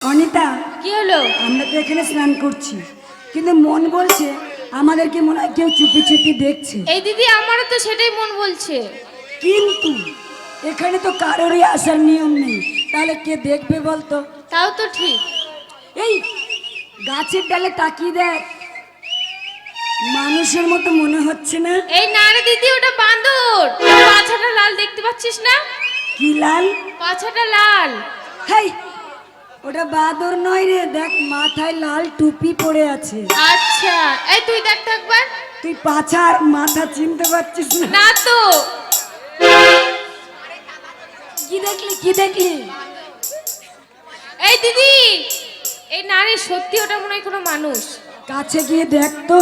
অনিতা, কি হলো? আমরা তো এখানে স্নান করছি, কিন্তু মন বলছে আমাদেরকে মনে হয় কেউ চুপি চুপি দেখছে। এই দিদি, আমারও তো সেটাই মন বলছে। কিন্তু এখানে তো কারোরই আসার নিয়ম নেই, তাহলে কে দেখবে বলতো? তাও তো ঠিক। এই গাছের ডালে তাকিয়ে দেখ, মানুষের মতো মনে হচ্ছে না? এই না রে দিদি, ওটা বাঁদর। পাছাটা লাল, দেখতে পাচ্ছিস না? কি লাল? পাছাটা লাল। হেই, ওটা বাদর নয় রে, দেখ মাথায় লাল টুপি পরে আছে। আচ্ছা, এই তুই দেখ তো একবার। তুই পাছা আর মাথা চিনতে পারছিস না? না তো। কি দেখলি, কি দেখলি? এই দিদি, এই না রে, সত্যি ওটা মনে হয় কোনো মানুষ। কাছে গিয়ে দেখ তো।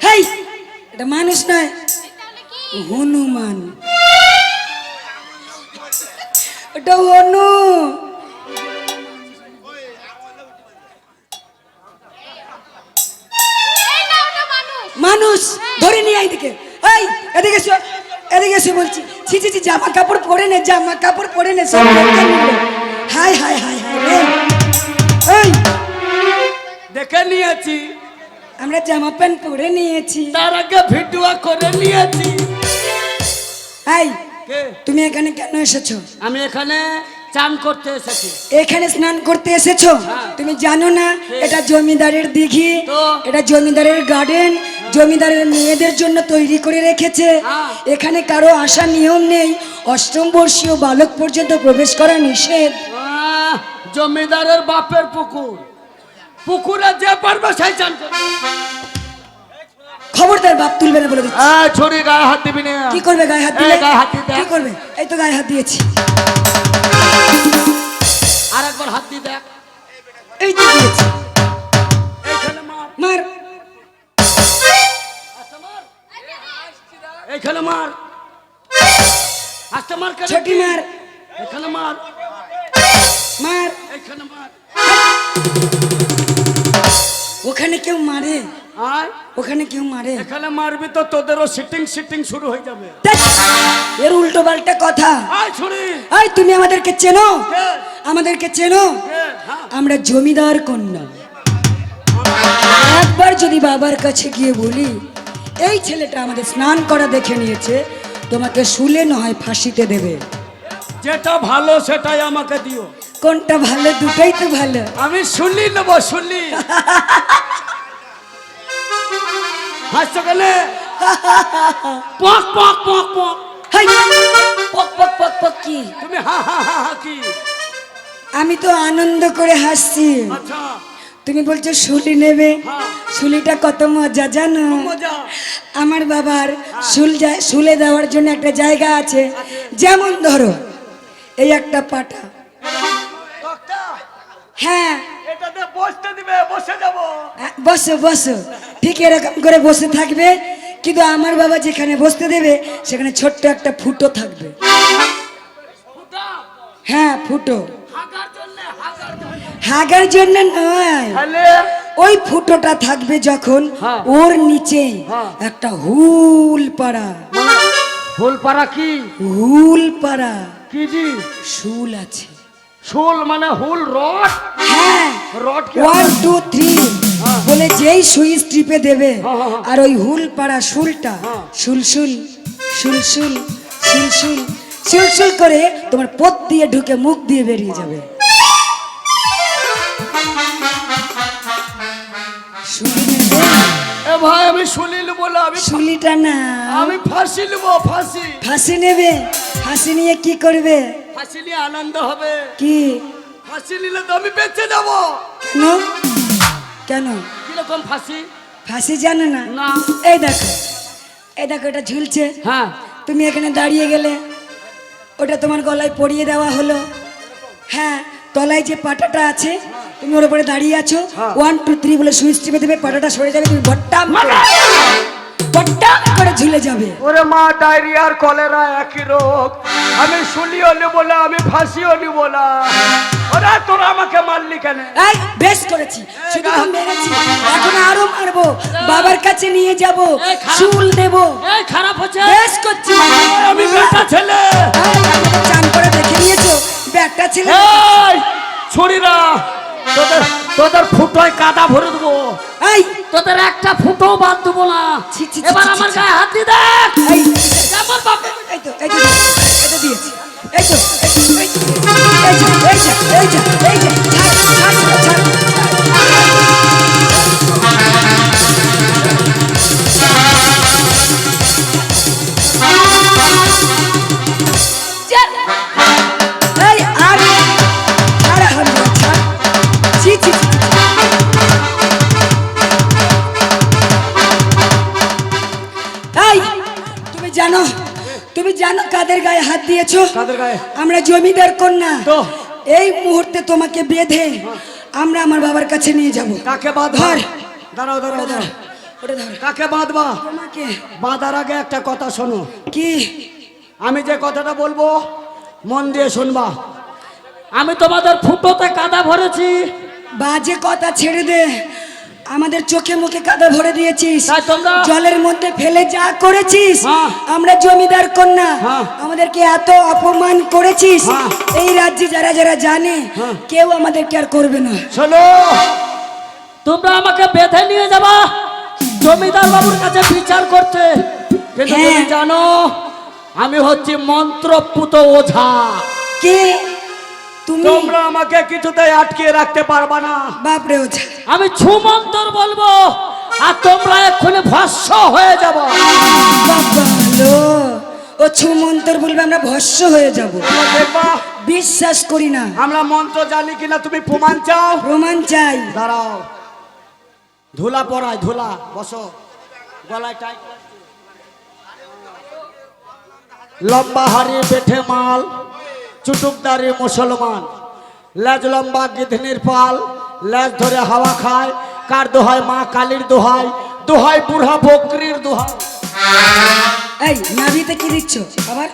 হেই, এটা মানুষ নয়, হনুমান। ওটা হনু। এই না, ওটা মানুষ। মানুষ ধরে নিয়ে এইদিকে। এই এদিকে এসো, এদিকে এসে বলছি। ছি ছি ছি, জামা কাপড় পরে নে, জামা কাপড় পরে নে, সব দেখে নিল। হাই হাই হাই হাই রে। এই দেখে নিয়েছি, আমরা জামা প্যান্ট পরে নিয়েছি, তার আগে ভিডিও করে নিয়েছি। এই কে? তুমি এখানে কেন এসেছো? আমি এখানে চান করতে এসেছি। এখানে স্নান করতে এসেছো? হ্যাঁ। তুমি জানো না এটা জমিদারের দিঘি, তো? এটা জমিদারের গার্ডেন, জমিদারের মেয়েদের জন্য তৈরি করে রেখেছে। হ্যাঁ। এখানে কারো আসার নিয়ম নেই, অষ্টম বর্ষীয় বালক পর্যন্ত প্রবেশ করা নিষেধ। জমিদারের বাপের পুকুর, পুকুরে যে পারবে সেই চান করবে। খবরদার, বাপ তুলবে না বলে দিচ্ছি। ছড়ি গায়ে হাত দিবি না। কি করবে গায়ে হাত দিলে? গায়ে হাত দিতে। কি করবে? এই তো গায়ে হাত দিয়েছি। আর একবার হাত দিয়ে দেখ। এই তো দিয়েছি। এইখানে মার, মার। এইখানে মার, আসতে মার, ছোটি মার। এখানে মার, মার। এইখানে মার। ওখানে কেউ মারে? আয়, ওখানে কেউ মারে? এখানে মারবি তো তোদেরও সিটিং সিটিং শুরু হয়ে যাবে। ধ্যাৎ, এর উল্টো পাল্টা কথা। আয় ছড়ি। এই তুমি আমাদেরকে চেনো? কে? আমাদেরকে চেনো? কে? হ্যাঁ। আমরা জমিদার কন্যা। একবার যদি বাবার কাছে গিয়ে বলি এই ছেলেটা আমাদের স্নান করা দেখে নিয়েছে, তোমাকে শুলে নয় ফাঁসিতে দেবে। যেটা ভালো সেটাই আমাকে দিও। কোনটা ভালো? দুটোই তো ভালো। আমি শুনলি নেবো, শুনলি। হাসছো কেন? পক পক পক পক। হাই, পক পক পক পক কি? তুমি হা হা হা হা কি? আমি তো আনন্দ করে হাসছি, আচ্ছা, তুমি বলছো শুলি নেবে। হ্যাঁ। শুলিটা কত মজা জানো? মজা। আমার বাবার শুলে দেওয়ার জন্য একটা জায়গা আছে। যেমন ধরো এই একটা পাটা, টকটা, হ্যাঁ এটাতে বসতে দিবে, বসে যাব। বসো বসো, ঠিক এরকম করে বসে থাকবে, কিন্তু আমার বাবা যেখানে বসতে দেবে সেখানে ছোট্ট একটা ফুটো থাকবে। ফুটা, হ্যাঁ ফুটো। হাগার জন্য, হাগার জন্য। হাগার জন্য নয়, তাহলে ওই ফুটোটা থাকবে যখন হ্যাঁ। ওর নিচেই হ্যাঁ। একটা হুল পাড়া। ফুলপাড়া কি? হুল পাড়া কি জি? শুল আছে। শুল মানে হুল রড? হ্যাঁ, রড কি? 1 2 3 বলে যেই সুইচ টিপে দেবে হ্যাঁ, হ্যাঁ, হ্যাঁ। আর ওই হুল পাড়া শুলটা হ্যাঁ। সুলসুল সুলসুল সুলসুল সুলসুল করে তোমার পথ দিয়ে ঢুকে মুখ দিয়ে বেরিয়ে যাবে। শুলি নেবে? এ ভাই, আমি শুলি নেবো না, আমি শুলিটা না, আমি ফাঁসি নেবো, ফাঁসি। ফাঁসি নেবে? ফাঁসি নিয়ে কি করবে? ফাঁসি নিয়ে আনন্দ হবে। কি? ফাঁসি নিলে তো আমি বেঁচে যাবো। কেন? কেন কিরকম ফাঁসি? ফাঁসি জানো না? না। এই দেখো, এই দেখো, এটা ঝুলছে। হ্যাঁ। তুমি এখানে দাঁড়িয়ে গেলে ওটা তোমার গলায় পরিয়ে দেওয়া হলো। হ্যাঁ, তলায় যে পাটাটা আছে তুমি ওর উপরে দাঁড়িয়ে আছো, 1 2 3 বলে সুইচ টিপে দেবে, পাটাটা সরে যাবে, তুমি ভট্টাম করে ঝুলে যাবে। ওরে মা, ডায়রিয়া আর কলেরা একই রোগ। আমি শুলিও নেবো না, আমি ফাঁসিও নেবো না। ও ওরে তোরা আমাকে মারলি কেন? এই বেশ করেছি, শুধু তো মেরেছি, এখন আরো মারবো, বাবার কাছে নিয়ে যাব, এই খারাপ- চুল দেব। এই খারাপ হচ্ছে, বেশ করছি। আমি বেটা ছেলে। এই, আমি তো চান করে দেখে নিয়েছো ব্যাগটা ছিল। এই ছুরিরা, তোদের তোদের ফুটোয় কাদা ভরে দেবো, এই তোদের একটা ফুটো বাদ দেবো না। ছি, ছি, ছি, এবার ছি, আমার ছি। গায়ে হাত দিয়ে দেখ। এই আমার বাপে এই তো এই তো এটা দিয়েছি, এই তো এই তো, এই যে এই যে এই যে এই যে ছাড় ছাড় ছাড় এই আর ছাড় হামজা ছাড়, ছি ছি ছি। এই তুমি জানো কাদের গায়ে হাত দিয়েছো? কাদের গায়ে? আমরা জমিদার কন্যা। তো? এই মুহূর্তে তোমাকে বেঁধে আমরা আমার বাবার কাছে নিয়ে যাব। কাকে বাঁধবা? ধর, দাঁড়াও দাঁড়াও দাঁড়াও, ওটা ধর। কাকে বাঁধবা? তোমাকে বাঁধার আগে একটা কথা শোনো, কি? আমি যে কথাটা বলবো মন দিয়ে শুনবা। আমি তোমাদের ফুটোতে কাদা ভরেছি, বাজে কথা ছেড়ে দে, আমাদের চোখে মুখে কাদা ভরে দিয়েছিস, তাই তোমরা- জলের মধ্যে ফেলে যা করেছিস। হ্যাঁ। আমরা জমিদার কন্যা, হ্যাঁ। আমাদেরকে এত অপমান করেছিস, হ্যাঁ। এই রাজ্যে যারা যারা জানে হ্যাঁ। কেউ আমাদেরকে আর করবে না। শোনো, তোমরা আমাকে বেঁধে নিয়ে যাবা জমিদার বাবুর কাছে বিচার করতে, কিন্তু হ্যাঁ। তুমি জানো আমি হচ্ছি মন্ত্রপুত ওঝা। কে তুমি? তোমরা আমাকে কিছুতেই আটকে রাখতে পারবা না। বাপরে ওঝা, আমি ছুমন্তর বলবো আর তোমরা এক্ষুনি ভস্ম হয়ে যাবো। বাবা লো, ও ছুমন্তর বলবে আমরা ভস্ম হয়ে যাব। দেখবা বিশ্বাস করি না। আমরা মন্ত্র জানি কিনা তুমি প্রমাণ চাও? প্রমাণ চাই। দাঁড়াও, ধুলা পড়ায়, ধুলা বসো, গলায় টাইট লাগছে। লম্বা হাড়ি পেঠে মাল, চুটুকদারি মুসলমান, লেজ লম্বা গিধনির পাল, লেজ ধরে হাওয়া খায়, কার দোহাই? মা কালীর দোহাই, দোহাই বুড়া বকরির দোহাই। এই নাভিতে কি দিচ্ছ আবার?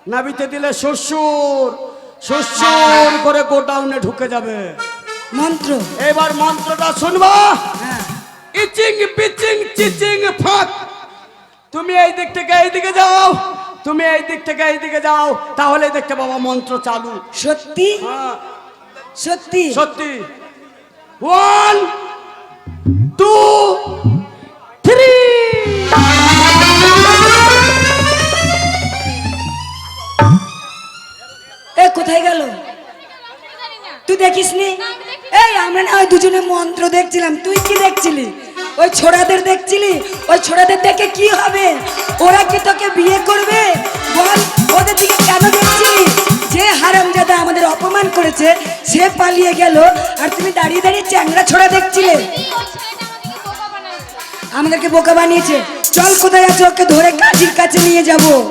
নাবিতে দিলে শ্বশুর শ্বশুর করে গোডাউনে ঢুকে যাবে। মন্ত্র। এবার মন্ত্রটা শুনবা। হ্যাঁ। ইচিং পিচিং চিচিং ফাক। তুমি এই দিক থেকে এই দিকে যাও, তুমি এই দিক থেকে এই দিকে যাও, তাহলে দেখতে পাবো মন্ত্র চালু। সত্যি? হ্যাঁ, সত্যি? সত্যি। 1 2 3। এ কোথায় গেল? তুই দেখিস নি? এই আমরা না ওই দুজনে মন্ত্র দেখছিলাম, তুই কি দেখছিলি? ওই ছোড়াদের দেখছিলি? ওই ছোড়াদের দেখে কি হবে? ওরা কি তোকে বিয়ে করবে? বল, ওদের দিকে কেন দেখছিলি? যে হারামজাদা আমাদের অপমান করেছে সে পালিয়ে গেল, আর তুমি দাঁড়িয়ে দাঁড়িয়ে চ্যাংড়া ছোড়া দেখছিলে। আমাদেরকে বোকা বানিয়েছে। চল, কোথায় আছে? ওকে ধরে কাজীর কাছে নিয়ে যাব।